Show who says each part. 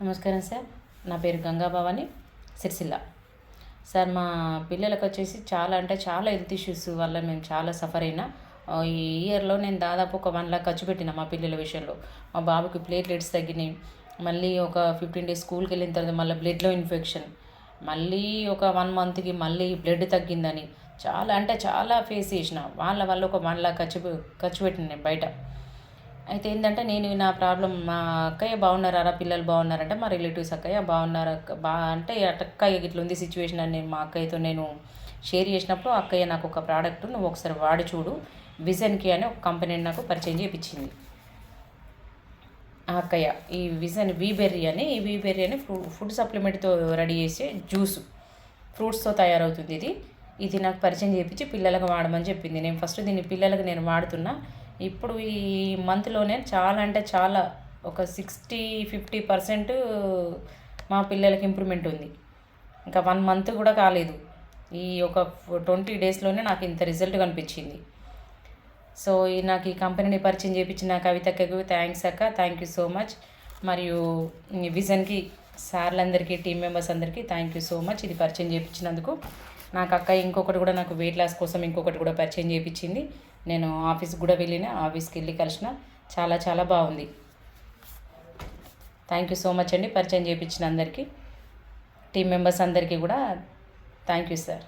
Speaker 1: నమస్కారం సార్. నా పేరు గంగా భవాని, సిరిసిల్ల. సార్ మా పిల్లలకు వచ్చేసి చాలా అంటే చాలా హెల్త్ ఇష్యూస్ వల్ల మేము చాలా సఫర్ అయినా. ఈ ఇయర్‌లో నేను దాదాపు ఒక 1,00,000 ఖర్చు పెట్టిన మా పిల్లల విషయంలో. మా బాబుకి ప్లేట్లెట్స్ తగ్గినాయి. మళ్ళీ ఒక 15 డేస్ స్కూల్‌కెళ్ళిన తర్వాత మళ్ళీ బ్లడ్‌లో ఇన్ఫెక్షన్. మళ్ళీ ఒక 1 మంత్‌కి మళ్ళీ బ్లడ్ తగ్గిందని చాలా అంటే చాలా ఫేస్ చేసిన. వాళ్ళ వల్ల ఒక 1,00,000 ఖర్చు పెట్టిన నేను బయట. అయితే ఏంటంటే నేను నా ప్రాబ్లమ్ మా అక్కయ్య బాగున్నారా పిల్లలు బాగున్నారంటే మా రిలేటివ్స్ అక్కయ్య బాగున్నారు అక్క అంటే అక్కయ్య ఇట్లా ఉంది సిచ్యువేషన్ అని మా అక్కయ్యతో నేను షేర్ చేసినప్పుడు అక్కయ్య నాకు ఒక ప్రోడక్ట్ నువ్వు ఒకసారి వాడి చూడు విజన్కి అని ఒక కంపెనీని నాకు పరిచయం చేయించింది. ఆ అక్కయ్య ఈ విజన్ వీబెర్రీ అని ఫుడ్ సప్లిమెంట్తో రెడీ చేసే జ్యూస్ ఫ్రూట్స్తో తయారవుతుంది. ఇది నాకు పరిచయం చేయించి పిల్లలకు వాడమని చెప్పింది. నేను ఫస్ట్ దీన్ని పిల్లలకు నేను వాడుతున్నా. ఇప్పుడు ఈ మంత్లోనే చాలా అంటే చాలా ఒక 60-50% మా పిల్లలకి ఇంప్రూవ్మెంట్ ఉంది. ఇంకా 1 మంత్ కూడా కాలేదు. ఈ ఒక 20 డేస్లోనే నాకు ఇంత రిజల్ట్ కనిపించింది. సో నాకు ఈ కంపెనీని పరిచయం చేయించిన కవితక్కకు థ్యాంక్స్ అక్క, థ్యాంక్ యూ సో మచ్. మరియు విజన్కి సార్లందరికీ టీం మెంబర్స్ అందరికీ థ్యాంక్ యూ సో మచ్ ఇది పరిచయం చేయించినందుకు. నాకు అక్క ఇంకొకటి కూడా నాకు వెయిట్ లాస్ కోసం ఇంకొకటి కూడా పరిచయం చేయించింది. నేను ఆఫీస్కి కూడా వెళ్ళిన, ఆఫీస్కి వెళ్ళి కలిసిన. చాలా చాలా బాగుంది. థ్యాంక్ యూ సో మచ్ అండి పరిచయం చేయించిన అందరికీ, టీం మెంబర్స్ అందరికీ కూడా థ్యాంక్ యూ సార్.